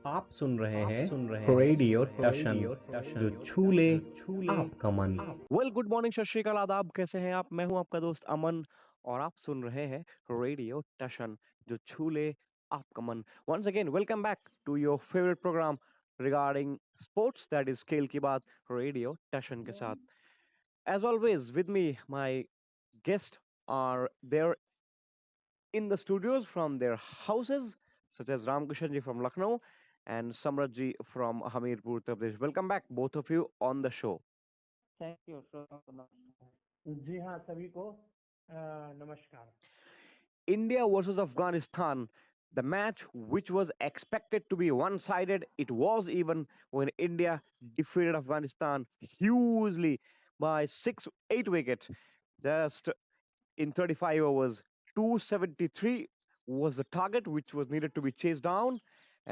आप सुन रहे हैं रेडियो टशन, जो छू ले आपका मन। वेल गुड मॉर्निंग, सत श्री अकाल, आदाब, कैसे हैं आप? मैं हूं आपका दोस्त अमन और आप सुन रहे हैं रेडियो टशन, जो छू ले आपका मन। Once again welcome back to your favourite programme regarding sports, that is खेल की बात, रेडियो टशन के साथ। As always with me my guest are there in the studios from their houses, such as Ramkishan ji from Lucknow and Samrat ji from Hamirpur, Uttar Pradesh. Welcome back, both of you, on the show. Thank you so much. जी हाँ, सभी को नमस्कार। India versus Afghanistan, the match which was expected to be one sided, it was even when India defeated Afghanistan hugely by 8 wickets. Just in 35 overs, 273 was the target which was needed to be chased down,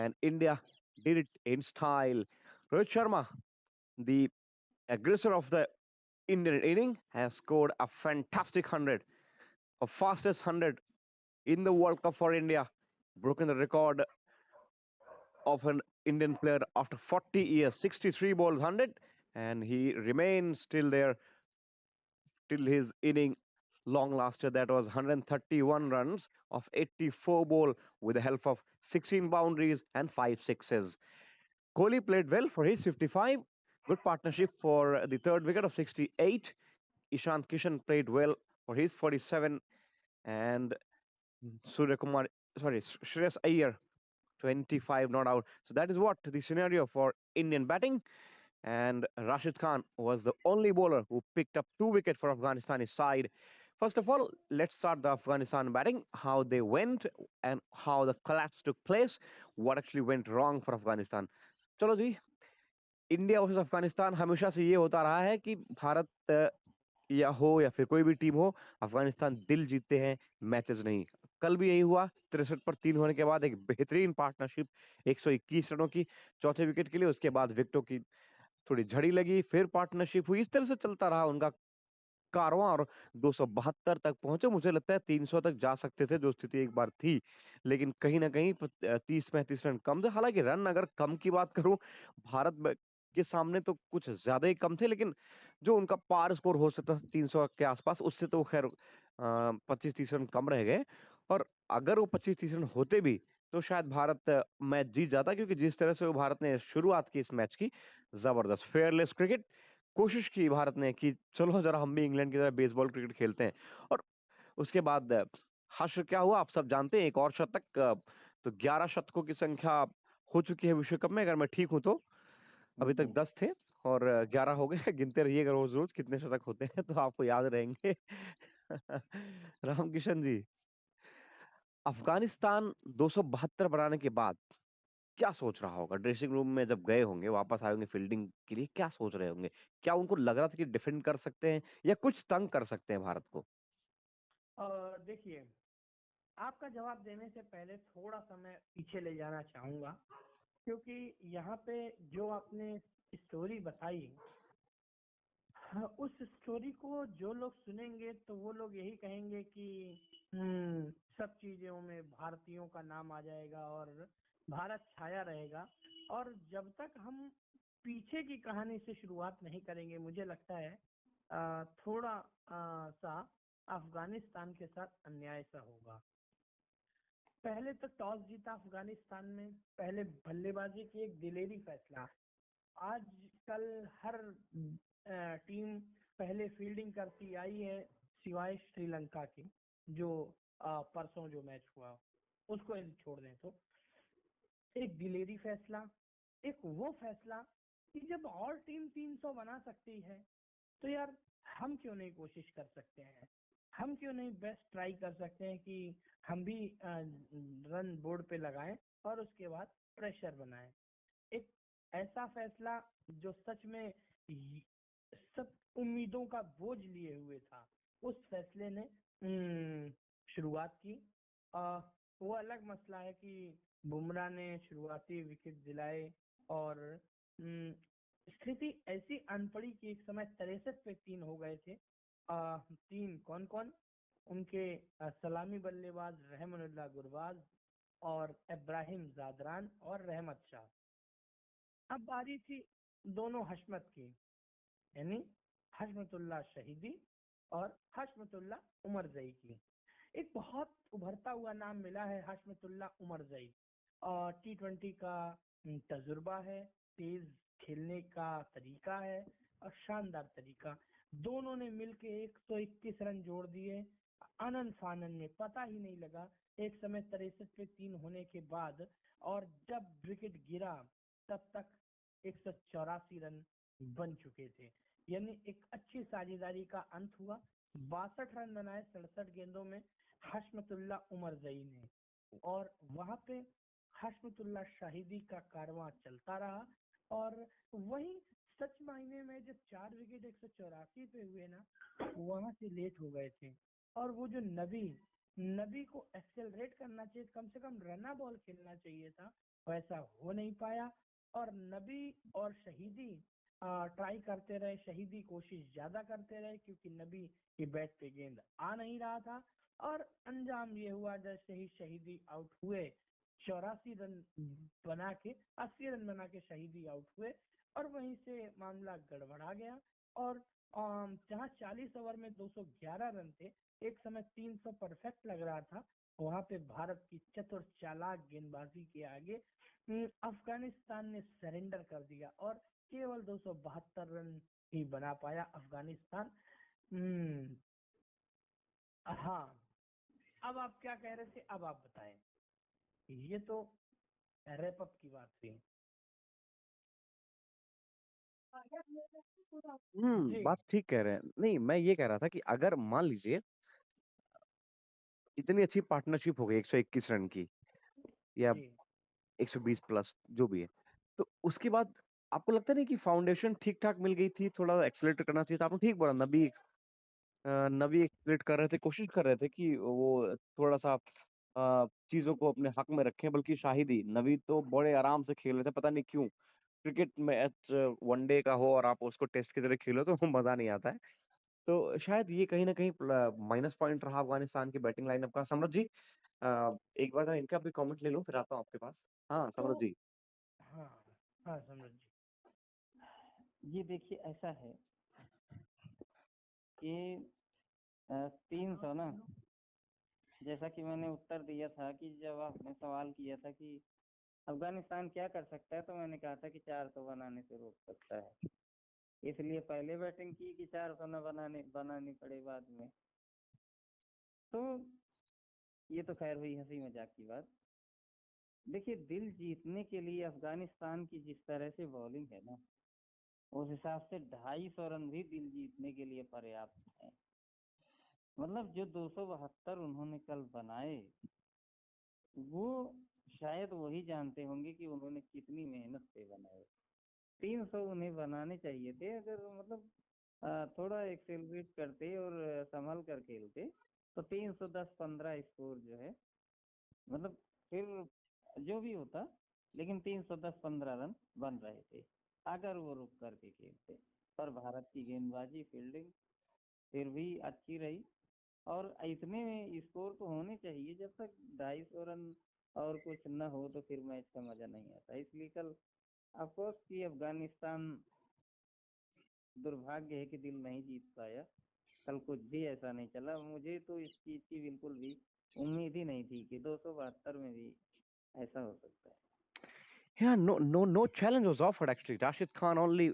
and India did it in style. Rohit Sharma, the aggressor of the Indian inning, has scored a fantastic 100, a fastest 100 in the World Cup for India, broken the record of an Indian player after 40 years, 63 balls, 100, and he remains still there till his inning long lasted. That was 131 runs of 84 ball with the help of 16 boundaries and 5 sixes. Kohli played well for his 55, good partnership for the third wicket of 68. Ishant Kishan played well for his 47, and Surya Kumar, sorry, Shreyas Iyer, 25 not out. So that is what the scenario for Indian batting. And Rashid Khan was the only bowler who picked up 2 wickets for Afghanistan's side. First of all, let's start the Afghanistan batting, how they went and how the collapse took place, what actually went wrong for Afghanistan. चलो जी, India versus Afghanistan हमेशा से ये होता रहा है कि भारत या हो या फिर कोई भी टीम हो, अफगानिस्तान दिल जीतते हैं, मैचेस नहीं। कल भी यही हुआ, 63 पर 3 होने के बाद एक बेहतरीन पार्टनरशिप 121 रनों की चौथे विकेट के लिए, उसके बाद विकेटों की थोड़ी झड़ी लगी, फिर पार्टनरशिप हुई, इस तरह से चलता रहा उनका कारवां और 272 तक पहुंचे। मुझे लगता है 300 तक जा सकते थे, जो स्थिति एक बार थी, लेकिन कहीं ना कहीं 30-35 रन कम थे। हालांकि रन अगर कम की बात करूं, के सामने तो कुछ ज्यादा ही कम थे, लेकिन जो उनका पार स्कोर हो सकता था 300 के आसपास, उससे तो खैर 25-30 रन कम रह गए। और अगर वो 25-30 रन होते भी तो शायद भारत मैच जीत जाता, क्योंकि जिस तरह से वो भारत ने शुरुआत की इस मैच की, जबरदस्त फेयरलेस क्रिकेट कोशिश की भारत ने कि चलो जरा हम भी इंग्लैंड की तरह बेसबॉल क्रिकेट खेलते हैं। और उसके बाद हश्र क्या हुआ आप सब जानते हैं, एक और शतक, तो 11 शतकों की संख्या हो चुकी है विश्व कप में, अगर मैं ठीक हूं तो। अभी तक 10 थे और 11 हो गए। गिनते रहिएगा रोज रोज कितने शतक होते हैं, तो आपको याद रहेंगे। रामकिशन जी, अफगानिस्तान 272 बनाने के बाद क्या सोच रहा होगा? ड्रेसिंग रूम में जब गए होंगे, वापस आए होंगे फील्डिंग के लिए, क्या सोच रहे होंगे? क्या उनको लग रहा था कि डिफेंड कर सकते हैं या कुछ तंग कर सकते हैं भारत को? देखिए, आपका जवाब देने से पहले थोड़ा सा मैं पीछे ले जाना चाहूंगा, क्योंकि यहाँ पे जो आपने स्टोरी बताई, हाँ, उस स्टोरी को जो लोग सुनेंगे तो वो लोग यही कहेंगे कि सब चीजों में भारतीयों का नाम आ जाएगा और भारत छाया रहेगा। और जब तक हम पीछे की कहानी से शुरुआत नहीं करेंगे, मुझे लगता है थोड़ा सा अफगानिस्तान के साथ अन्याय सा होगा। पहले तो टॉस जीता अफगानिस्तान में, पहले बल्लेबाजी की एक दिलेरी फैसला। आजकल हर टीम पहले फील्डिंग करती आई है, सिवाय श्रीलंका की, जो परसों जो मैच हुआ उसको यदि छोड़ दें तो। एक दिलेरी फैसला, एक वो फैसला कि जब और टीम 300 बना सकती है तो यार हम क्यों नहीं कोशिश कर सकते हैं, हम क्यों नहीं बेस्ट ट्राई कर सकते हैं कि हम भी रन बोर्ड पे लगाएं और उसके बाद प्रेशर बनाएं। एक ऐसा फैसला जो सच में सब उम्मीदों का बोझ लिए हुए था, उस फैसले ने शुरुआत की। वो अलग मसला है कि बुमराह ने शुरुआती विकेट दिलाए और स्थिति ऐसी अनपड़ी कि एक समय 63 पे 3 हो गए थे। 3 कौन कौन? उनके सलामी बल्लेबाज रहमानुल्लाह गुरबाज, और इब्राहिम जादरान और रहमत शाह। अब बारी थी दोनों हशमत की, यानी हशमतुल्लाह शहीदी और हशमतुल्लाह उमरजई की। एक बहुत उभरता हुआ नाम मिला है हशमतुल्लाह उमरजई, और T20 का तजुर्बा है, तेज खेलने का तरीका है और शानदार तरीका। दोनों ने मिलके 121 रन जोड़ दिए आनंद फानन में, पता ही नहीं लगा। एक समय 63 पे 3 होने के बाद और जब विकेट गिरा तब तक 184 रन बन चुके थे, यानी एक अच्छी साझेदारी का अंत हुआ। 62 रन बनाए 67 गेंदों में हशमतुल्लाह उमरजई ने, और वहां पे हशमतुल्लाह शाहिदी का कारवां चलता रहा। और वही सच मायने में जब 4 विकेट 184 पे हुए ना, वहां से लेट हो गए थे। और वो जो नबी को एक्सेलरेट करना चाहिए, कम से कम रना बॉल खेलना चाहिए था, वैसा हो नहीं पाया। और नबी और शहीदी ट्राई करते रहे, शहीदी कोशिश ज्यादा करते रहे क्योंकि नबी की बैट पे गेंद आ नहीं रहा था। और अंजाम ये हुआ जैसे ही शहीदी आउट हुए, 84 रन बना के 80 रन बना के शहीदी आउट हुए, और वहीं से मामला गड़बड़ा गया। और जहां 40 ओवर में 211 रन थे, एक समय 300 परफेक्ट लग रहा था, वहां पे भारत की चतुर चालाक गेंदबाजी के आगे अफगानिस्तान ने सरेंडर कर दिया और केवल 272 रन ही बना पाया अफगानिस्तान। हम्म, हाँ, अब आप क्या कह रहे थे, अब आप बताएं। ये तो रैप अप की बात थी। जी बात ठीक कह रहे हैं। नहीं, मैं ये कह रहा था कि अगर मान लीजिए इतनी अच्छी पार्टनरशिप हो गई 121 रन की या जी 120 प्लस जो भी है, तो उसके बाद आपको लगता नहीं कि फाउंडेशन ठीक ठाक मिल गई थी, थोड़ा एक्सलेट करना चाहिए था? आपने ठीक बोला, नबी एक्सलेट कर रहे थे, कोशिश कर रहे थे कि वो थोड़ा सा चीजों को अपने हक में रखें, बल्कि शाहिदी नबी तो बड़े आराम से खेल रहे थे, पता नहीं क्यों। क्रिकेट मैच वनडे का हो और आप उसको टेस्ट की तरह खेलो तो मजा नहीं आता है। तो शायद ये कहीं ना कहीं माइनस पॉइंट रहा अफगानिस्तान की बैटिंग लाइनअप का। समृद्ध जी, एक बार मैं इनका भी कमेंट ले लूं, फिर आता हूँ आपके पास। हाँ तो समृद्ध जी। हाँ हाँ समझ जी। ये देखिए ऐसा है कि 300 ना, जैसा कि मैंने उत्तर दिया था कि जब आपने सवाल किया था कि अफगानिस्तान क्या कर सकता है, तो मैंने कहा था कि 400 बनाने से रोक सकता है, इसलिए पहले बैटिंग की कि 400 न बनानी पड़े बाद में। तो ये तो खैर हुई हंसी मजाक की बात। देखिए, दिल जीतने के लिए अफगानिस्तान की जिस तरह से बॉलिंग है ना, उस हिसाब से 250 रन भी दिल जीतने के लिए पर्याप्त है। मतलब जो 272 उन्होंने कल बनाए, वो शायद वही जानते होंगे कि उन्होंने कितनी मेहनत से बनाए। 300 उन्हें बनाने चाहिए थे, अगर मतलब थोड़ा एक्सेलरेट करते और संभल कर खेलते तो 310-15 स्कोर जो है, मतलब फिर जो भी होता, लेकिन 310-15 रन बन रहे थे अगर वो रुक करके खेलते। पर भारत की गेंदबाजी, फील्डिंग फिर भी अच्छी रही, और इतने स्कोर तो होने चाहिए। जब तक 250 रन और कुछ न हो तो फिर मैच का मजा नहीं आता। इसलिए कल अफकोर्स कि अफगानिस्तान, दुर्भाग्य है कि दिल नहीं जीत पाया। कल कुछ भी ऐसा नहीं चला। मुझे तो इस चीज की बिल्कुल भी उम्मीद ही नहीं थी कि 272 में भी ऐसा हो सकता है। Yeah, no challenge was offered actually. Rashid Khan only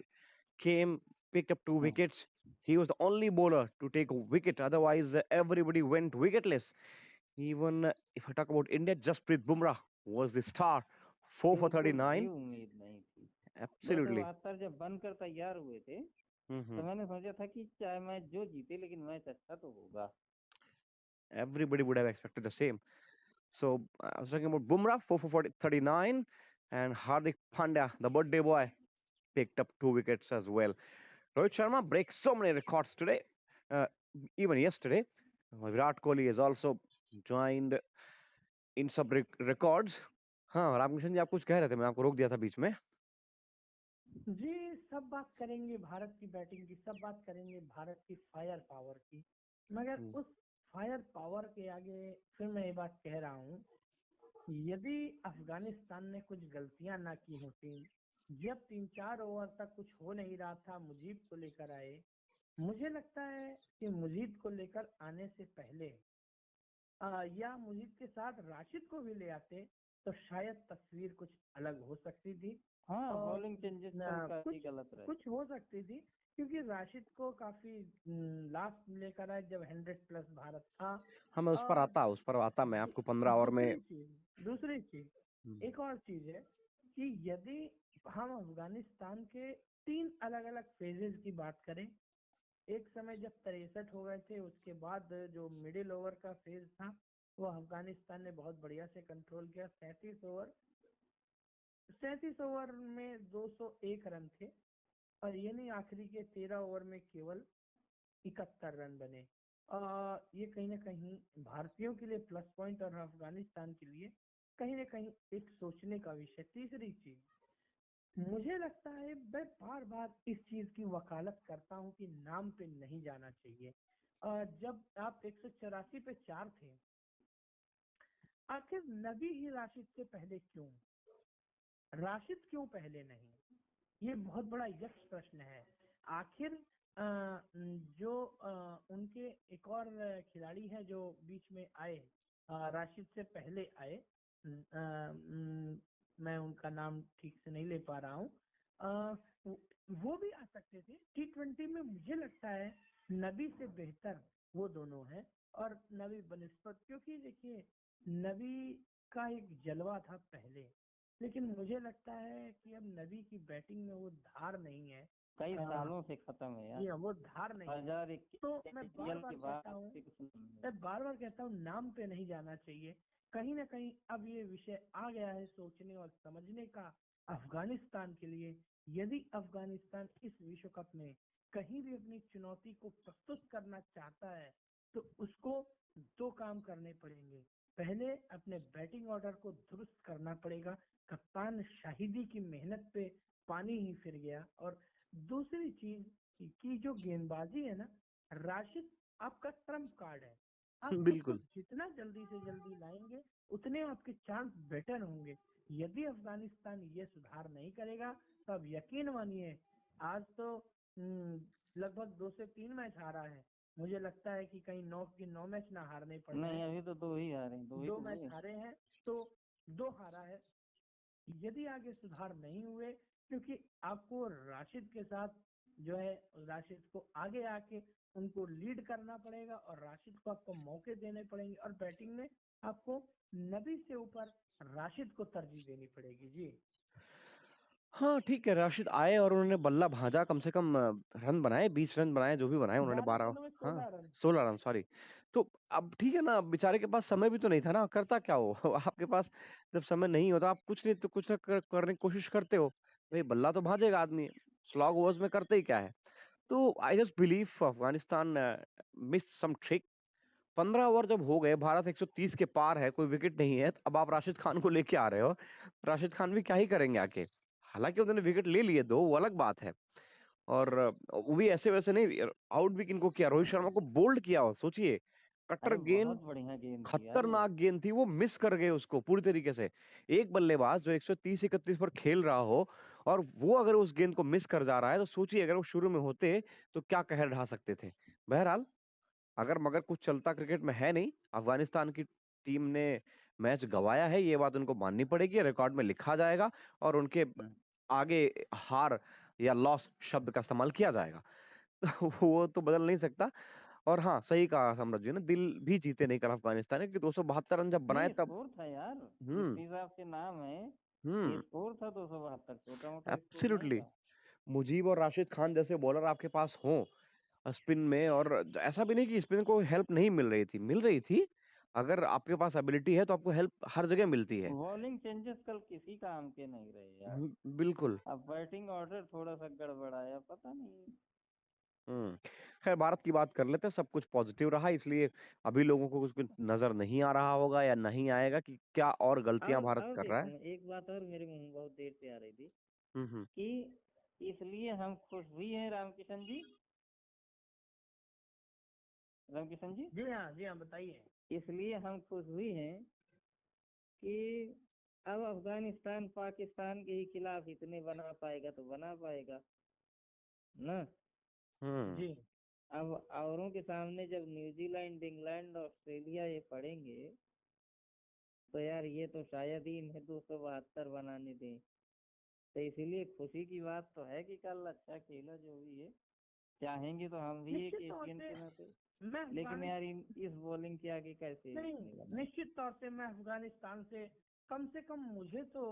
came, picked up 2 wickets. He was the only bowler to take a wicket. Otherwise, everybody went wicketless. Even if I talk about India, Jasprit Bumrah was the star. 4 for बिल्कुल भी 39. उम्मीद नहीं थी। Absolutely. 272 जब बनकर तैयार हुए थे Hmm. तो मैंने सोचा था कि चाहे मैच जो जीते, लेकिन मैच अच्छा तो होगा। Everybody would have expected the same. So I was talking about Bumrah, 4 for 39, and Hardik Pandya, the birthday boy, picked up 2 wickets as well. Rohit Sharma breaks so many records today. Uh, Even yesterday, Virat Kohli has also joined in some records. हाँ, रामकिशन जी, आप कुछ कह रहे थे, मैं आपको रोक दिया था बीच में। जी, सब बात करेंगे भारत की बैटिंग की, सब बात करेंगे भारत की फायर पावर की, मगर उस फायर पावर के आगे फिर मैं ये बात कह रहा हूँ यदि अफगानिस्तान ने कुछ गलतियां ना की होती, जब 3-4 ओवर तक कुछ हो नहीं रहा था, मुजीब को लेकर आए। मुझे लगता है कि मुजीब को लेकर आने से पहले या मुजीब के साथ राशिद को भी ले आते तो शायद तस्वीर कुछ अलग हो सकती थी। हाँ, और बॉलिंग चेंजेस काफी गलत रहे। कुछ हो सकती थी, क्योंकि राशिद को काफी लास्ट लेकर आए जब 100+ भारत था। हाँ, मैं उस पर आता मैं आपको 15 ओवर में। दूसरी चीज एक और चीज है कि यदि हम अफगानिस्तान के 3 अलग अलग फेजेस की बात करें, एक समय जब 63 हो गए थे, उसके बाद जो मिडिल ओवर का फेज था वो अफगानिस्तान ने बहुत बढ़िया से कंट्रोल किया। 37 ओवर में 201 रन थे, और ये नहीं आखिरी के 13 ओवर में केवल 71 रन बने। ये कहीं ना कहीं भारतीयों के लिए प्लस पॉइंट और अफगानिस्तान के लिए कहीं ना कहीं एक सोचने का विषय। तीसरी चीज, मुझे लगता है मैं बार बार इस चीज की वकालत करता हूँ कि नाम पे नहीं जाना चाहिए। जब आप 184 पे 4 थे, आखिर नबी ही राशिद से पहले क्यों? राशिद क्यों पहले नहीं? ये बहुत बड़ा यक्ष प्रश्न है। आखिर जो उनके एक और खिलाड़ी हैं जो बीच में आए, राशिद से पहले आए, मैं उनका नाम ठीक से नहीं ले पा रहा हूँ। वो भी आ सकते थे T20 में। मुझे लगता है नबी से बेहतर वो दोनों हैं, और नबी बनिस्बत, क्योंकि देखिए नबी का एक जलवा था पहले, लेकिन मुझे लगता है कि अब नबी की बैटिंग में वो धार नहीं है। कई सालों से खत्म है यार। ये वो धार नहीं है। तो मैं बार बार कहता हूँ नाम पे नहीं जाना चाहिए। कहीं ना कहीं अब ये विषय आ गया है सोचने और समझने का अफगानिस्तान के लिए। यदि अफगानिस्तान इस विश्व कप में कहीं भी अपनी चुनौती को प्रस्तुत करना चाहता है तो उसको 2 काम करने पड़ेंगे। पहले अपने बैटिंग ऑर्डर को दुरुस्त करना पड़ेगा। कप्तान शाहिदी की मेहनत पे पानी ही फिर गया। और दूसरी चीज की जो गेंदबाजी है ना, राशिद आपका ट्रम्प कार्ड है। आप उसको बिल्कुल। जितना जल्दी से जल्दी लाएंगे उतने आपके चांस बेटर होंगे। यदि अफगानिस्तान ये सुधार नहीं करेगा तो अब यकीन मानिए, आज तो लगभग 2 से 3 मैच हारा है। मुझे लगता है कि कहीं 9 मैच ना हारने पड़ नहीं, जाए। अभी तो 2 ही हारे हैं। 2 मैच हारे हैं तो 2 हारा है। यदि आगे सुधार नहीं हुए, क्योंकि आपको राशिद के साथ जो है, राशिद को आगे आके उनको लीड करना पड़ेगा, और राशिद को आपको मौके देने पड़ेंगे, और बैटिंग में आपको नबी से ऊपर राशिद को तरजीह देनी पड़ेगी। जी हाँ, ठीक है, राशिद आए और उन्होंने बल्ला भांजा, कम से कम रन बनाए, 20 रन बनाए, जो भी बनाए उन्होंने, 12 रनों में हाँ 16 रन 16 रन, सॉरी। तो अब ठीक है ना, बेचारे के पास समय भी तो नहीं था ना, करता क्या हो आपके पास जब समय नहीं होता, आप कुछ नहीं तो कुछ ना करने की कोशिश करते हो। भाई बल्ला तो भाजेगा आदमी, स्लॉग ओवर्स में करते ही क्या है। तो I just believe Afghanistan miss some trick. 15 over जब हो गए, भारत 130 के पार है, कोई विकेट नहीं है, अब आप राशिद खान को लेके आ रहे हो। राशिद खान भी क्या ही करेंगे आके। हालांकि उन्होंने विकेट ले लिए 2, वो अलग बात है। और वो भी ऐसे वैसे नहीं, आउट भी किनको किया, रोहित शर्मा को बोल्ड किया हो, सोचिए। कट्टर अरे गेंद, बहुत बढ़िया गेंद थी यार वो। खतरनाक गेंद थी, वो मिस कर गए उसको पूरी तरीके से। एक बल्लेबाज जो 130-31 पर खेल रहा हो और वो अगर उस गेंद को मिस कर जा रहा है, तो सोचिए अगर वो शुरू में होते तो क्या कहर ढा सकते थे। बहरहाल, अगर मगर कुछ चलता क्रिकेट में है नहीं, अफगानिस्तान की टीम ने मैच गंवाया है, ये बात उनको माननी पड़ेगी, रिकॉर्ड में लिखा जाएगा और उनके आगे हार या लॉस शब्द का इस्तेमाल किया जाएगा। तो वो तो बदल नहीं सकता। और हाँ, सही कहा सम्राट जी ने, दिल भी जीते नहीं कल अफगानिस्तान ने, कि 272 रन जब बनाए नहीं, तब। स्कोर था यार, जिस हम्म हिसाब से नाम है, ये हम्म स्कोर था 272, छोटा मोटा स्कोर नहीं एब्सोल्युटली। था। मुजीब और राशिद खान जैसे बॉलर आपके पास हों स्पिन में, और ऐसा भी नहीं कि स्पिन को हेल्प नहीं मिल रही थी, मिल रही थी। अगर आपके पास एबिलिटी है तो आपको हेल्प हर जगह मिलती है। बॉलिंग चेंजेस कल किसी काम के नहीं रहे यार। बिल्कुल। अब बैटिंग ऑर्डर थोड़ा सा गड़बड़ाया, पता नहीं। हम्म खैर, भारत की बात कर लेते हैं। सब कुछ पॉजिटिव रहा, इसलिए अभी लोगों को कुछ नजर नहीं आ रहा होगा या नहीं आएगा कि क्या और गलतियां भारत और कर रहा है। देखो, एक बात और मेरे मुंह में बहुत देर से आ रही थी हम्म। कि इसलिए हम खुश भी हैं, रामकिशन जी। रामकिशन जी, जी हाँ, जी हाँ, बताइए। इसलिए हम खुश भी हैं कि अब अफगानिस्तान पाकिस्तान के ही खिलाफ इतने बना पाएगा तो बना पाएगा ना। हम्म जी अब औरों के सामने जब न्यूजीलैंड, इंग्लैंड, ऑस्ट्रेलिया ये पड़ेंगे तो यार ये तो शायद ही इन्हें 272 बनाने दें। तो इसीलिए खुशी की बात तो है कि कल अच्छा खेला जो भी है। चाहेंगे तो हम भी एक निश्चित तौर एशियन से के नाते, मैं लेकिन यार इस बॉलिंग के आगे कैसे नहीं, इतने बनाए। निश्चित तौर से मैं अफगानिस्तान से कम मुझे तो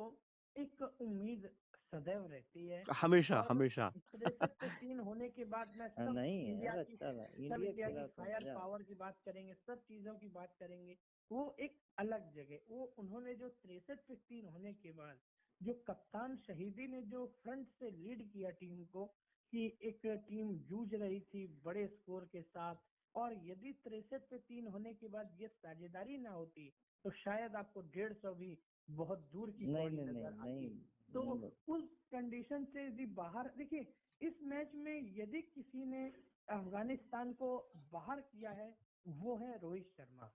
एक उम्मीद सदैव रहती है। हमेशा और हमेशा 63 पे 3 होने के बाद मैं सब नहीं इंडिया यार की अच्छा था, सब इंडिया इंडिया की खेला तो फायर मजा। पावर की बात करेंगे, सब चीजों की बात करेंगे। वो एक अलग जगह, वो उन्होंने जो 63 पे 3 होने के बाद जो कप्तान शहीदी ने जो फ्रंट से लीड किया टीम को, कि एक टीम जूझ रही थी बड़े स्कोर के साथ, और यदि 63 पे 3 होने के बाद ये साझेदारी ना होती तो शायद आपको 150 भी बहुत दूर की नहीं पौड़ी नहीं नजर नहीं आती। नहीं तो नहीं बस। उस कंडीशन से यदि बाहर देखिए, इस मैच में यदि किसी ने अफगानिस्तान को बाहर किया है वो है रोहित शर्मा।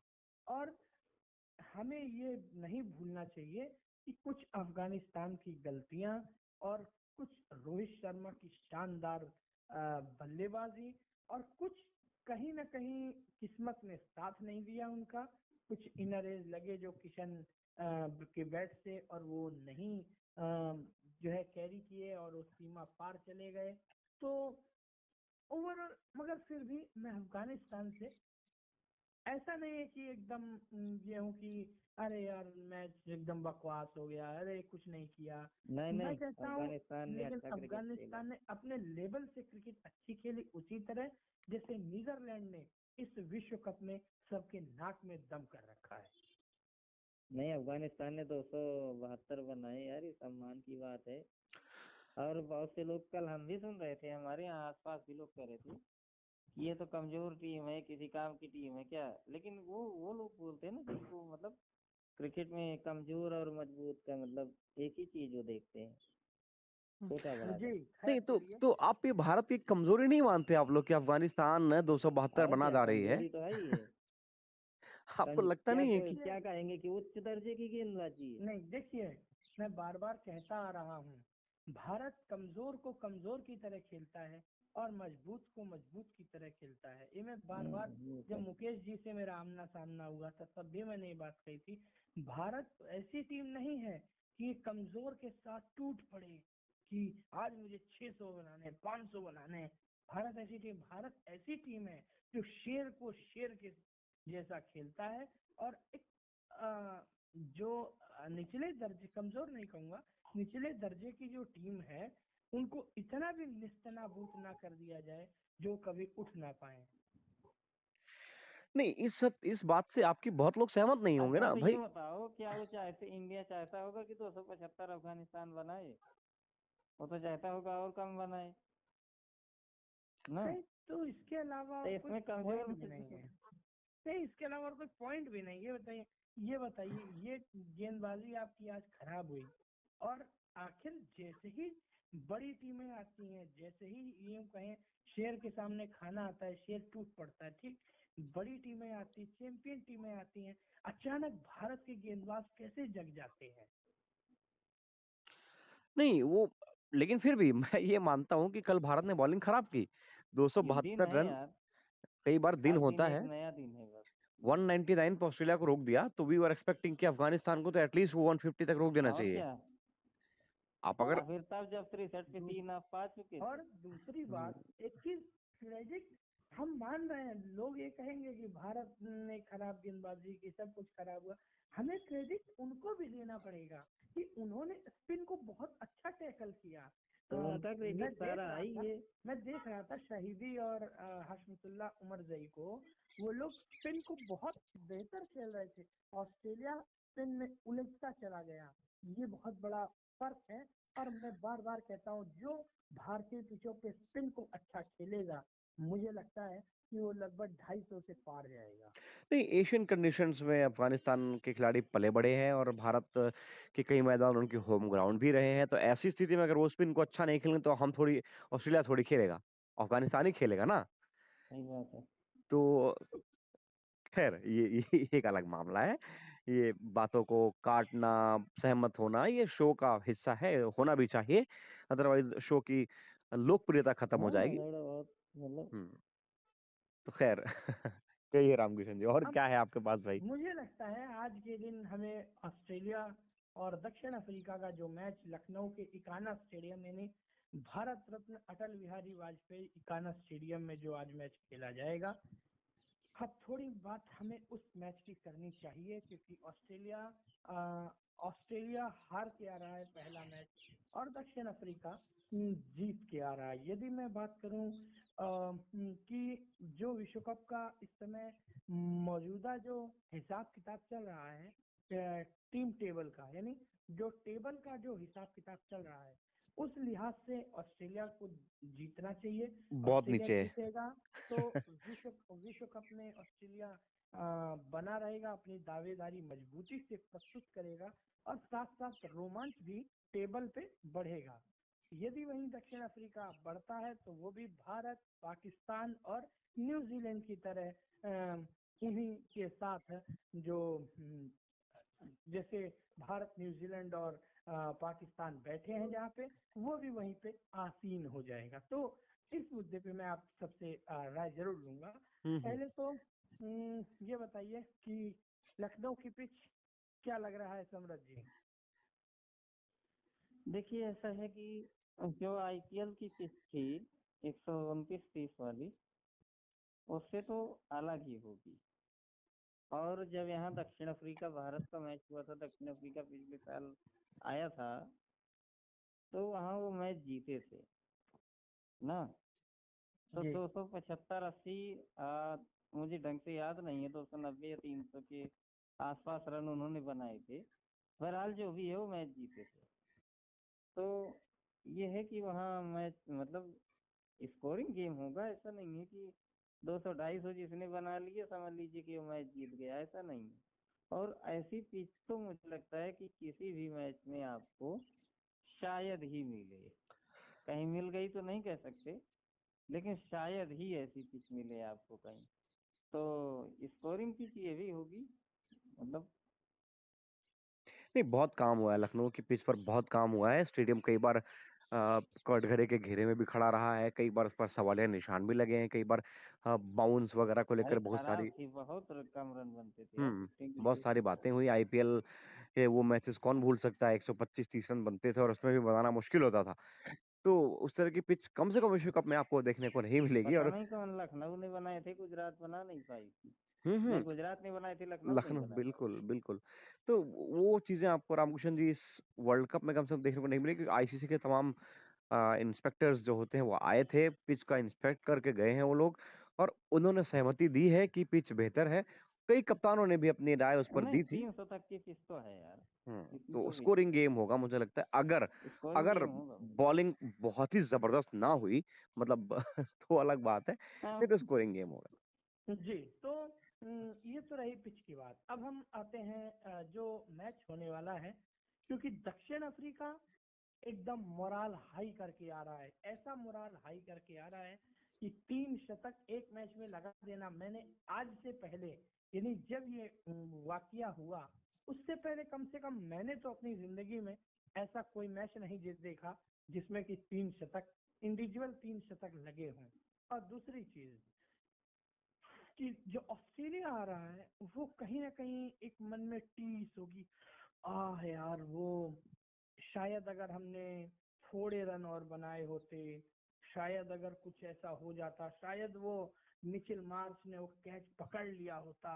और हमें ये नहीं भूलना चाहिए कि कुछ अफगानिस्तान की गलतियां और कुछ रोहित शर्मा की शानदार बल्लेबाजी, और कुछ कहीं ना कहीं किस्मत ने साथ नहीं दिया उनका। कुछ इनर एज लगे जो किशन के बैट से, और वो नहीं जो है कैरी किए और वो सीमा पार चले गए। तो ओवरऑल मगर फिर भी मैं अफगानिस्तान से ऐसा नहीं है कि एकदम ये हूँ कि अरे यार मैच एकदम बकवास हो गया, अरे कुछ नहीं किया। नहीं मैं नहीं कहता हूँ अफगानिस्तान ने लेकिन अच्छा क्रिकेट खेला। अफगानिस्तान ने अपने लेवल से क्रिकेट अच्छी खेली, उसी तरह जैसे नीदरलैंड ने इस विश्व कप में सबके नाक में दम कर रखा है। नहीं अफगानिस्तान ने 272 बनाए यार, ये सम्मान की बात है। और बहुत से लोग, कल हम भी सुन रहे थे, हमारे यहाँ आसपास भी लोग कह रहे थे कि ये तो कमजोर टीम है, किसी काम की टीम है क्या। लेकिन वो लोग बोलते हैं ना कि वो मतलब क्रिकेट में कमजोर और मजबूत का मतलब एक ही चीज वो देखते हैं, छोटा बड़ा का। जी खैर नहीं चलिए। तो आप ये भारत की कमजोरी नहीं मानते आप लोग कि अफगानिस्तान 272 और बना क्या जा रही है? कमजोरी तो है ही है। आपको लगता क्या नहीं है कि क्या कहेंगे कि उच्च दर्जे की गेंदबाजी है। नहीं देखिए, मैं बार बार कहता आ रहा हूँ, भारत कमजोर को कमजोर की तरह खेलता है और मजबूत को मजबूत की तरह खेलता है। ये मैं बार बार, ये जब तो मुकेश जी से मेरा आमना सामना हुआ था तब भी मैंने ये बात कही थी। भारत ऐसी टीम नहीं है कि कमजोर के साथ टूट पड़े कि आज मुझे 600 बनाने 500 बनाने। भारत ऐसी टीम है जो शेर को शेर के जैसा खेलता है। और एक जो निचले दर्जे, कमजोर नहीं कहूंगा, निचले दर्जे की जो टीम है उनको इतना भी निस्तनाबूत ना कर दिया जाए जो कभी उठ ना पाए। नहीं, इस बात से आपकी बहुत लोग सहमत नहीं होंगे अच्छा ना तो ये भाई। बताओ, क्या वो चाहते, इंडिया चाहता होगा कि 275 अफगानिस्तान बनाए? वो तो चाहता होगा और कम बनाए ना। नहीं, तो इसके अलावा तो कोई इसमें पॉइंट कमजोर भी नहीं है। नहीं, इसके अलावा और कोई पॉइंट भी नहीं। ये बताइए, ये गेंदबाजी आपकी आज खराब हुई, और आखिर जैसे ही बड़ी टीमें आती हैं, जैसे ही यूं कहें शेर के सामने खाना आता है, शेर टूट पड़ता है। ठीक, बड़ी टीमें आती, चैंपियन टीमें आती हैं, अचानक भारत के गेंदबाज कैसे जग जाते हैं। नहीं वो, लेकिन फिर भी मैं ये मानता हूं कि कल भारत ने बॉलिंग खराब की। ये दिन 272 है रन यार, कई बार दिन हर दिन होता एक है। नया दिन है बस। 199 पे ऑस्ट्रेलिया को रोक दिया तो वी वर एक्सपेक्टिंग कि अफगानिस्तान को तो एटलीस्ट 150 तक रोक देना और चाहिए। क्या। आप अगर और और फिर तब जब 63 पे दू- 3 आप पा चुके थे। और दूसरी बात, एक चीज, क्रेडिट हम मान रहे हैं, लोग ये कहेंगे कि भारत ने खराब गेंदबाजी की, सब कुछ खराब हुआ। हमें क्रेडिट उनको भी देना पड़ेगा कि उन्होंने स्पिन को बहुत अच्छा टैकल किया। तो उनका मैं क्रेडिट देख सारा रहा आई था है। मैं देख रहा था शहीदी और हशमतुल्लाह उमरजई को, वो लोग स्पिन को बहुत बेहतर खेल रहे थे। ऑस्ट्रेलिया स्पिन में उलझता चला गया। ये बहुत बड़ा फर्क है। और मैं बार बार कहता हूँ, जो भारतीय पिचों पे स्पिन को अच्छा खेलेगा, मुझे लगता है कि वो लगभग 250 से पार जाएगा। नहीं, एशियन कंडीशंस में अफगानिस्तान के खिलाड़ी पले बड़े हैं और भारत के कई मैदान उनके होम ग्राउंड भी रहे हैं। तो ऐसी स्थिति में अगर वो स्पिन को अच्छा नहीं खेलेंगे तो हम थोड़ी, ऑस्ट्रेलिया थोड़ी खेलेगा, अफगानिस्तान ही खेलेगा ना। सही बात है। तो खैर ये एक अलग मामला है। ये बातों को काटना, सहमत होना, ये शो का हिस्सा है, होना भी चाहिए, अदरवाइज शो की लोकप्रियता खत्म हो हाँ जाएगी। झगड़ा बहुत मतलब हम्म। तो खैर कहिए रामकिशन जी, और अब क्या है आपके पास भाई? मुझे लगता है आज के दिन हमें ऑस्ट्रेलिया और दक्षिण अफ्रीका का जो मैच लखनऊ के इकाना स्टेडियम यानी भारत रत्न अटल बिहारी वाजपेयी इकाना स्टेडियम में जो आज मैच खेला जाएगा, अब थोड़ी बात हमें उस मैच की करनी चाहिए, क्योंकि ऑस्ट्रेलिया हार के आ रहा है पहला मैच और दक्षिण अफ्रीका जीत के आ रहा है। यदि मैं बात करूं कि जो विश्व कप का इस समय मौजूदा जो हिसाब किताब चल रहा है टीम टेबल का, यानी जो टेबल का जो हिसाब किताब चल रहा है, उस लिहाज से ऑस्ट्रेलिया को जीतना चाहिए। बहुत ऑस्ट्रेलिया नीचे है। जीतेगा तो विश्व कप में ऑस्ट्रेलिया बना रहेगा, अपनी दावेदारी मजबूती से प्रस्तुत करेगा और साथ साथ रोमांच भी टेबल पे बढ़ेगा। यदि वहीं दक्षिण अफ्रीका बढ़ता है तो वो भी भारत, पाकिस्तान और न्यूजीलैंड की तरह उन्हीं के साथ जो जैसे भारत, न्यूजीलैंड और पाकिस्तान बैठे हैं जहाँ पे, वो भी वहीं पे आसीन हो जाएगा। तो इस मुद्दे पे मैं आप सबसे राय जरूर लूंगा। हम्म। पहले तो ये बताइए कि लखनऊ की पिच क्या लग रहा है सम्राट जी? देखिए ऐसा है कि जो आईपीएल की पिच थी 129-30 वाली, उससे तो अलग ही होगी। और जब यहाँ दक्षिण अफ्रीका भारत का मैच हुआ था, दक्षिण अफ्रीका पिछले साल आया था, तो वहाँ वो मैच जीते थे ना। तो जी 275-80 मुझे ढंग से याद नहीं है, 290 या 300 के आसपास रन उन्होंने बनाए थे। बहरहाल जो भी है वो मैच जीते थे। तो ये है कि वहाँ मैच मतलब स्कोरिंग गेम होगा, ऐसा नहीं है कि 200-250 जिसने बना लिए समझ लीजिए कि वो मैच जीत गया, ऐसा नहीं है। और ऐसी पिच तो मुझे लगता है कि किसी भी मैच में आपको शायद ही मिले, कहीं मिल गई तो नहीं कह सकते, लेकिन शायद ही ऐसी पिच मिले आपको कहीं। तो स्कोरिंग पिच ये भी होगी मतलब। नहीं, बहुत काम हुआ है लखनऊ की पिच पर, बहुत काम हुआ है। स्टेडियम कई बार कटघरे के घेरे में भी खड़ा रहा है, कई बार उस पर सवालिया निशान भी लगे हैं, कई बार बाउंस वगैरह को अरे लेकर बहुत खराब सारी थी, बहुत कम रन बनते थे यार, फिफ्टी बहुत सारी विकेट। बातें हुई। आईपीएल के वो मैचेस कौन भूल सकता है, 125-30 रन बनते थे और उसमें भी बनाना मुश्किल होता था। तो उस तरह की पिच कम से कम विश्व कप में आपको देखने को नहीं मिलेगी। पता और नहीं कौन लखनऊ ने बनाए थे, गुजरात बना नहीं पाई थी। नहीं, हम्म। गुजरात ने बनाए थे, लखनऊ नहीं लखनऊ, बना पाई। बिल्कुल बिल्कुल। तो वो चीजें आपको रामकिशन जी इस वर्ल्ड कप में कम से कम देखने को नहीं मिलेगी। आईसीसी के तमाम इंस्पेक्टर्स जो होते हैं वो आए थे, पिच का इंस्पेक्ट करके गए हैं वो लोग, और उन्होंने सहमति दी है कि पिच बेहतर है। कई कप्तानों ने भी अपनी राय उस पर नहीं, दी थी। 300 तक की पिच तो है यार, इतनी तो तो पिच स्कोरिंग है। गेम होगा मुझे लगता है, अगर स्कोरिंग अगर गेम होगा। बॉलिंग बहुत ही जबरदस्त ना हुई, मतलब तो अलग बात है, हाँ। नहीं तो स्कोरिंग गेम होगा। जी तो ये तो रही पिच की बात। अब हम आते हैं जो मैच होने वाला है, क्योंकि दक्षिण अफ्रीका एकदम मोराल हाई करके आ रहा है, ऐसा मोराल हाई करके आ रहा है कि 3 शतक एक मैच में लगा देना। मैंने आज से पहले, यानी जब ये वाकया हुआ उससे पहले, कम से कम मैंने तो अपनी जिंदगी में ऐसा कोई मैच नहीं देखा जिसमें कि 3 शतक, इंडिविजुअल 3 शतक लगे हों। और दूसरी चीज कि जो ऑस्ट्रेलिया आ रहा है वो कहीं ना कहीं एक मन में टीस होगी, आह यार वो शायद अगर हमने थोड़े रन और बनाए होते, शायद अगर कुछ ऐसा हो जाता, शायद वो मिचेल मार्श ने वो कैच पकड़ लिया होता,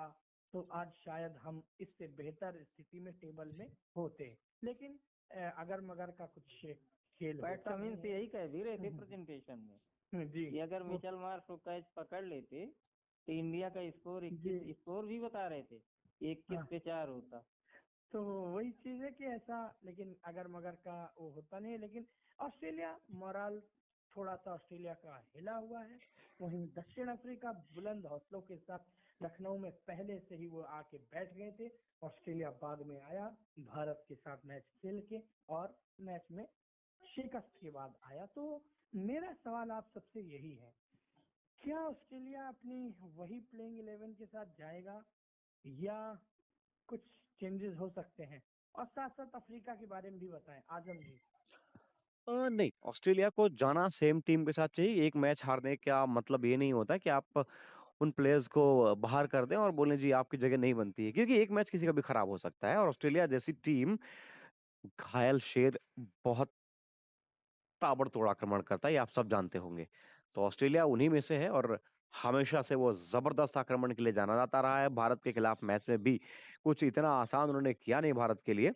तो आज शायद हम इससे बेहतर स्थिति में टेबल में होते। लेकिन अगर मगर का कुछ खेल पैट होता नहीं कमिंस है। यही कह भी रहे थे प्रेजेंटेशन में जी कि अगर वो मिचेल मार्श को कैच पकड़ लेते तो इंडिया का स्कोर जी 21, स्कोर भी बता रहे थे 21 हाँ, पे 4 होता। तो वही चीज है कि ऐसा, लेकिन अगर मगर का वो होता नहीं है। लेकिन ऑस्ट्रेलिया मोराल थोड़ा सा ऑस्ट्रेलिया का हिला हुआ है। वहीं दक्षिण अफ्रीका बुलंद हौसलों के साथ लखनऊ में पहले से ही वो आके बैठ गए थे। ऑस्ट्रेलिया बाद में आया भारत के साथ मैच खेल के, और मैच में शिकस्त के बाद आया। तो मेरा सवाल आप सबसे यही है, क्या ऑस्ट्रेलिया अपनी वही प्लेइंग 11 के साथ जाएगा या कुछ चेंजेस हो सकते हैं? और साथ साथ अफ्रीका के बारे में भी बताएं आजम जी। नहीं, ऑस्ट्रेलिया को जाना सेम टीम के साथ चाहिए। एक मैच हारने का मतलब ये नहीं होता कि आप उन प्लेयर्स को बाहर कर दें और बोलें जी आपकी जगह नहीं बनती है, क्योंकि एक मैच किसी का भी खराब हो सकता है। और ऑस्ट्रेलिया जैसी टीम घायल शेर बहुत ताबड़तोड़ आक्रमण करता है, ये आप सब जानते होंगे। तो ऑस्ट्रेलिया उन्हीं में से है और हमेशा से वो जबरदस्त आक्रमण के लिए जाना जाता रहा है। भारत के खिलाफ मैच में भी कुछ इतना आसान उन्होंने किया नहीं भारत के लिए।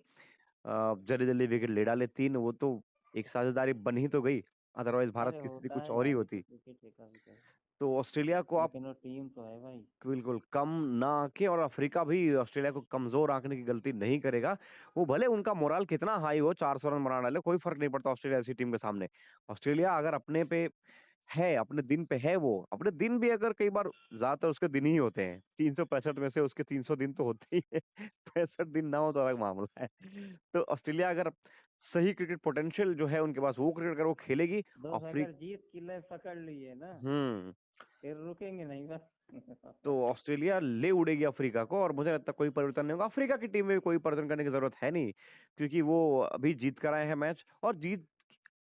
जल्दी जल्दी विकेट ले डाले 3, वो तो एक साझेदारी बन ही तो गई, अदरवाइज भारत अरे की स्थिति होता कुछ है और ही यार, होती। क्रिकेट है कभी कभी, तो ऑस्ट्रेलिया को आप लेकिन वो टीम तो है भाई। बिल्कुल कम ना आके, और अफ्रीका भी ऑस्ट्रेलिया को कमजोर आंकने की गलती नहीं करेगा। वो भले उनका मोराल कितना हाई हो, 400 रन बना डाले, कोई फर्क नहीं पड़ता ऑस्ट्रेलिया ऐसी टीम के सामने। ऑस्ट्रेलिया अगर अपने पे है, अपने दिन पे है, वो अपने दिन भी अगर कई बार ज्यादातर उसके दिन ही होते हैं, 365 में से उसके 300 दिन तो होते ही है। 65 दिन ना हो तो अलग मामला है। तो ऑस्ट्रेलिया अगर सही क्रिकेट पोटेंशियल जो है उनके पास, वो क्रिकेट अगर वो खेलेगी। दोस्त अफ्रीका अगर जीत की लय पकड़ ली है ना, हम्म फिर रुकेंगे नहीं बस। तो ऑस्ट्रेलिया ले उड़ेगी अफ्रीका को, और मुझे लगता है कोई परिवर्तन नहीं होगा। अफ्रीका की टीम में भी कोई परिवर्तन करने की जरूरत है नहीं, क्योंकि वो अभी जीत कर आए हैं मैच, और जीत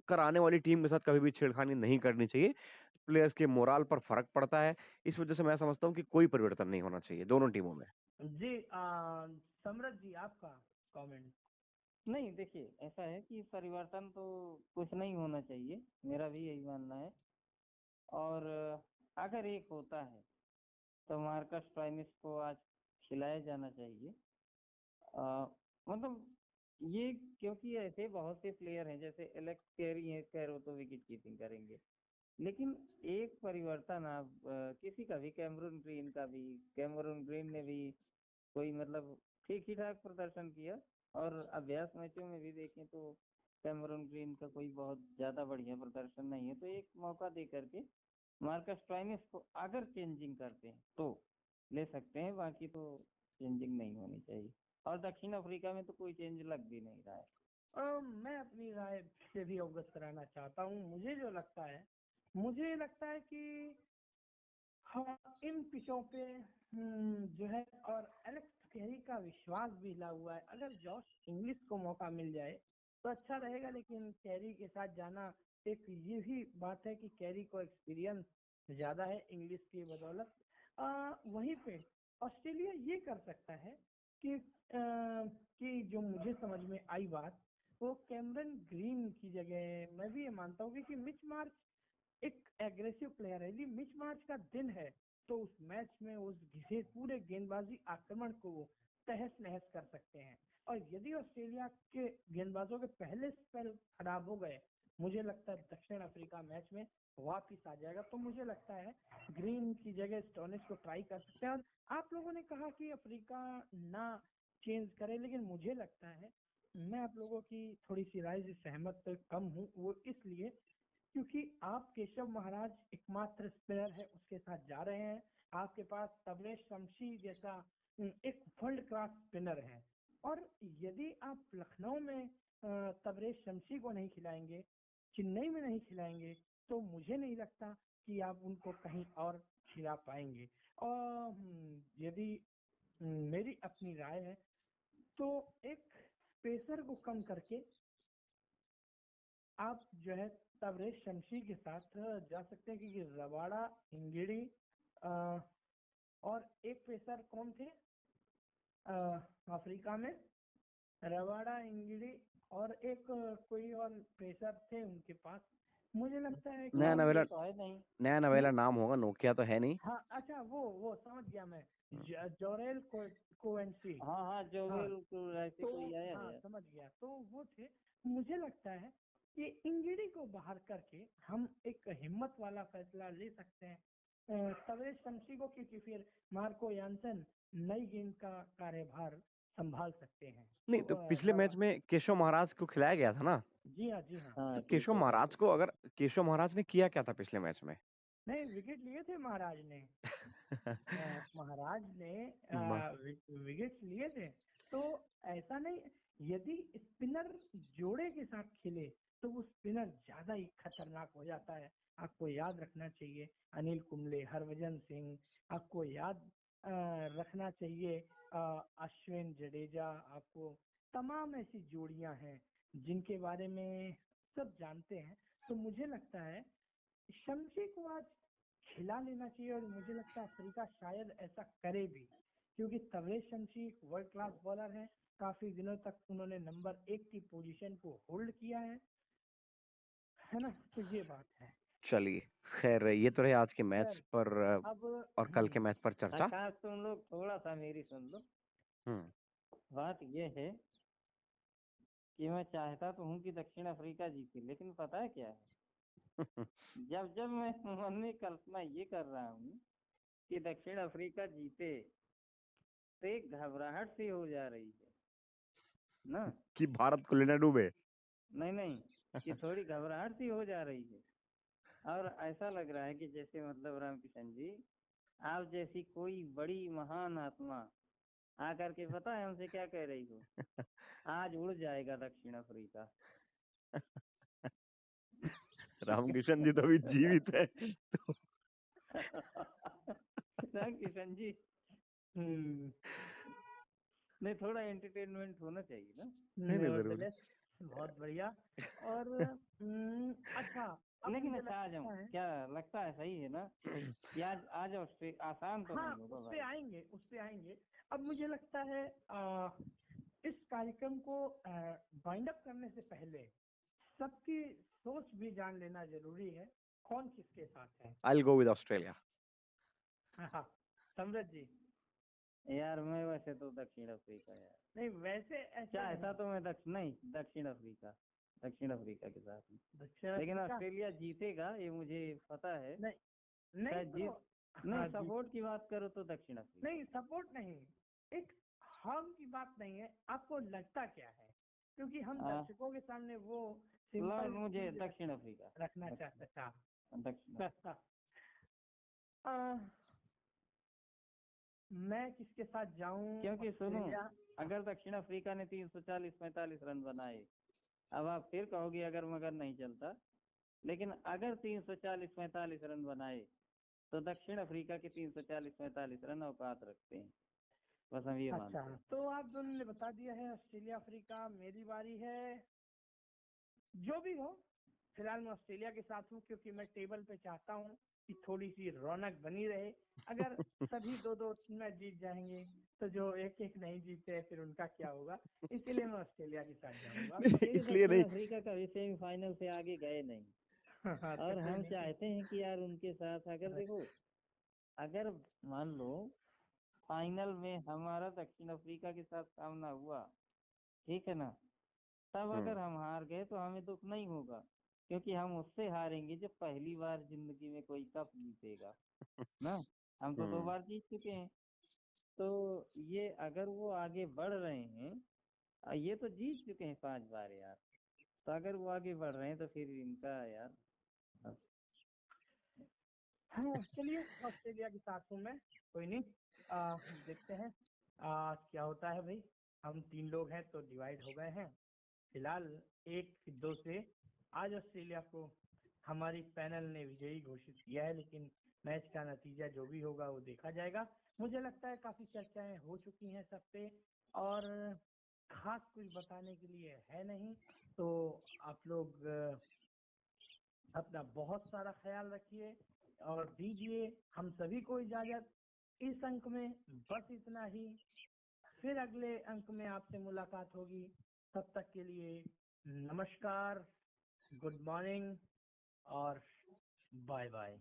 कर आने वाली टीम के साथ कभी भी छेड़खानी नहीं करनी चाहिए। प्लेयर्स के मोराल पर फर्क पड़ता है। इस वजह से मैं समझता हूँ कि कोई परिवर्तन नहीं होना चाहिए दोनों टीमों में। जी सम्राट जी आपका कमेंट। नहीं देखिए, ऐसा है कि परिवर्तन तो कुछ नहीं होना चाहिए, मेरा भी यही मानना है। और अगर एक होता है तो मार्कस स्टोइनिस को आज खिलाया जाना चाहिए। मतलब ये, क्योंकि ऐसे बहुत से प्लेयर हैं, जैसे एलेक्स कैरी है, कैरो तो विकेट कीपिंग करेंगे, लेकिन एक परिवर्तन आप किसी का भी, कैमरून ग्रीन ने भी कोई मतलब ठीक ही ठाक प्रदर्शन किया। और अभ्यास मैचों में भी देखें तो कैमरून ग्रीन का कोई बहुत ज्यादा बढ़िया प्रदर्शन नहीं है। तो एक मौका दे करके मार्कस स्टोइनिस को अगर चेंजिंग करते हैं तो ले सकते हैं, बाकी तो चेंजिंग नहीं होनी चाहिए। और दक्षिण अफ्रीका में तो कोई चेंज लग भी नहीं रहा है। मैं अपनी राय से भी अवगत कराना चाहता हूँ। मुझे लगता है कि हाँ, इन पिचों पे जो है, और एलेक्स कैरी का विश्वास भी हिला हुआ है। अगर जॉश इंग्लिश को मौका मिल जाए तो अच्छा रहेगा, लेकिन कैरी के साथ जाना, एक ये भी बात है कि कैरी को एक्सपीरियंस ज्यादा है इंग्लिश की बदौलत। वहीं पे ऑस्ट्रेलिया ये कर सकता है कि जो मुझे समझ में आई बात, वो कैमरन ग्रीन की जगह मैं भी ये मानता हूँ कि मिच मार्श एक एग्रेसिव प्लेयर है। यदि मिच मार्च का दिन है तो उस मैच में उस घिसे पूरे गेंदबाजी आक्रमण को वो तहस नहस कर सकते हैं। और यदि ऑस्ट्रेलिया के गेंदबाजों के पहले स्पेल खराब हो गए, मुझे लगता है दक्षिण अफ्रीका मैच में वापिस आ जाएगा। तो मुझे लगता है ग्रीन की जगह स्टोनिस को ट्राई कर सकते हैं। और आप लोगों ने कहा कि अफ्रीका ना चेंज करे, लेकिन मुझे लगता है, मैं आप लोगों की थोड़ी सी राय से सहमत कम हूँ। वो इसलिए क्योंकि आप केशव महाराज एकमात्र स्पेयर है, उसके साथ जा रहे हैं। आपके पास तबरेज शमशी जैसा एक वर्ल्ड क्लास स्पिनर है। और यदि आप लखनऊ में तबरेज शमशी को नहीं खिलाएंगे, चेन्नई में नहीं खिलाएंगे, तो मुझे नहीं लगता कि आप उनको कहीं और खिला पाएंगे। और यदि मेरी अपनी राय है तो एक पेसर को कम करके आप जो है तबरेज शमशी के साथ जा सकते हैं, क्योंकि रबाड़ा इंगिड़ी और एक पेसर कौन थे अफ्रीका में, रबाड़ा इंगिड़ी और एक कोई और पेसर थे उनके पास। मुझे लगता है नया कि नवेला, तो है नहीं। नया नहीं, नवेला नाम होगा, नोकिया तो है नहीं। हाँ अच्छा, वो समझ गया मैं, जोरेल कोवेंसी। हाँ हाँ, हाँ जोवेल को ऐसे तो कोई आया हाँ है। समझ गया, तो वो थे। मुझे लगता है कि इंगिड़ी को बाहर करके हम एक हिम्मत वाला फैसला ले सकते हैं तवेश शमशी को, क्योंकि फिर मार्को यानसन नई गेंद का कार्यभार संभाल सकते हैं। नहीं, तो तो पिछले मैच में केशव महाराज को खिलाया गया था ना। जी हाँ, जी हाँ। तो हाँ केशव केशव को। महाराज को, अगर केशव महाराज ने किया क्या था पिछले मैच में? नहीं, विकेट लिए थे महाराज ने। महाराज ने म- विकेट लिए थे। तो ऐसा नहीं, यदि स्पिनर जोड़े के साथ खेले तो वो स्पिनर ज्यादा ही खतरनाक हो जाता है। आपको याद रखना चाहिए, अनिल कुंबले, हरभजन सिंह, आपको याद रखना चाहिए। अश्विन, जडेजा, आपको तमाम ऐसी जोड़ियां हैं जिनके बारे में सब जानते हैं। तो मुझे लगता है शमशी को आज खिला लेना चाहिए, और मुझे लगता है अफ्रीका शायद ऐसा करे भी, क्योंकि Tabraiz Shamsi world class bowler हैं। काफी दिनों तक उन्होंने नंबर 1 की पोजीशन को होल्ड किया है ना। तो ये बात है। चलिए, खैर ये तो रहे आज के मैच खैर, पर अब और कल के मैच पर चर्चा। आकाश तुम लोग थोड़ा सा मेरी सुन लो। बात ये है कि मैं चाहता तो हूँ कि दक्षिण अफ्रीका जीते, लेकिन पता है क्या है, जब जब मैं मन में कल्पना ये कर रहा हूँ कि दक्षिण अफ्रीका जीते, तो एक घबराहट सी हो जा रही है ना। कि भारत को लेना डूबे। नहीं नहीं, कि थोड़ी घबराहट सी हो जा रही है, और ऐसा लग रहा है कि जैसे मतलब रामकिशन जी, आप जैसी कोई बड़ी महान आत्मा आकर के पता है हमसे क्या कह रही हो, आज उड़ जाएगा दक्षिण अफ्रीका। रामकिशन जी तो अभी जीवित है तो रामकिशन जी, नहीं थोड़ा एंटरटेनमेंट होना चाहिए ना। नहीं, जरूर। Nevertheless, बहुत बढ़िया। और अच्छा, अब लेकिन मुझे अच्छा आ लगता जाऊं है, क्या, लगता है सही है ना कि आज आज आसान तो हाँ नहीं होगा उस भाई। पे आएंगे, उस पे आएंगे। अब मुझे लगता है इस कार्यक्रम को वाइंड अप करने से पहले सबकी सोच भी जान लेना जरूरी है, कौन किसके साथ है। I will go with Australia. हाँ, सम्राट जी। यार मैं वैसे तो दक्षिण अफ्रीका यार, नहीं वैसे ऐसा चाहता तो मैं दक्षिण अफ्रीका के साथ हूँ। दक्षिण लेकिन अफ्रीका ऑस्ट्रेलिया जीतेगा ये मुझे पता है। नहीं नहीं शायद तो जीत, नहीं हाँ जी, सपोर्ट की बात करो तो दक्षिण अफ्रीका। नहीं सपोर्ट नहीं, एक हम की बात नहीं है, आपको लगता क्या है, क्योंकि हम हाँ। दर्शकों के सामने वो लो सिंपल मुझे दक्षिण अफ्रीका रखना चाहता था। दक्षिण आ, मैं किसके साथ जाऊं? क्योंकि सुनो, ऑस्ट्रेलिया। अगर दक्षिण अफ्रीका ने 340-45 रन बनाए, अब आप फिर कहोगे अगर मगर नहीं चलता, लेकिन अगर 340-45 रन बनाए तो दक्षिण अफ्रीका के 340-45 रन औकात रखते हैं, बस हम ये मानते अच्छा, हैं। तो आप दोनों ने बता दिया है ऑस्ट्रेलिया अफ्रीका। मेरी बारी है। जो भी हो, फिलहाल मैं ऑस्ट्रेलिया के साथ हूँ, क्योंकि मैं टेबल पे चाहता हूँ कि थोड़ी सी रौनक बनी रहे। अगर सभी 2-2 मैच जीत जाएंगे तो जो एक एक नहीं जीते फिर उनका क्या होगा, इसीलिए मैं ऑस्ट्रेलिया के साथ जाऊंगा। इसलिए नहीं। अफ्रीका कभी सेमीफाइनल से आगे गए नहीं, हाँ, तो और कोई हम नहीं। चाहते हैं कि यार उनके साथ, अगर देखो, अगर मान लो फाइनल में हमारा दक्षिण अफ्रीका के साथ सामना हुआ, ठीक है ना, तब अगर हम हार गए तो हमें दुख नहीं होगा, क्योंकि हम उससे हारेंगे जो पहली बार जिंदगी में कोई कप जीतेगा ना। हम तो 2 बार जीत चुके हैं। तो ये अगर वो आगे बढ़ रहे हैं, ये तो जीत चुके हैं 5 बार यार, तो अगर वो आगे बढ़ रहे हैं तो फिर इनका यार। हाँ चलिए, ऑस्ट्रेलिया के साथ हूँ मैं, कोई नहीं। देखते हैं क्या होता है भाई। हम 3 लोग हैं तो डिवाइड हो गए हैं। फिलहाल 1-2 से आज ऑस्ट्रेलिया को हमारी पैनल ने विजयी घोषित किया है, लेकिन मैच का नतीजा जो भी होगा वो देखा जाएगा। मुझे लगता है काफी चर्चाएं हो चुकी हैं सब पे, और खास कुछ बताने के लिए है नहीं। तो आप लोग अपना बहुत सारा ख्याल रखिए और दीजिए हम सभी को इजाजत। इस अंक में बस इतना ही, फिर अगले अंक में आपसे मुलाकात होगी। तब तक के लिए नमस्कार, गुड मॉर्निंग और बाय बाय।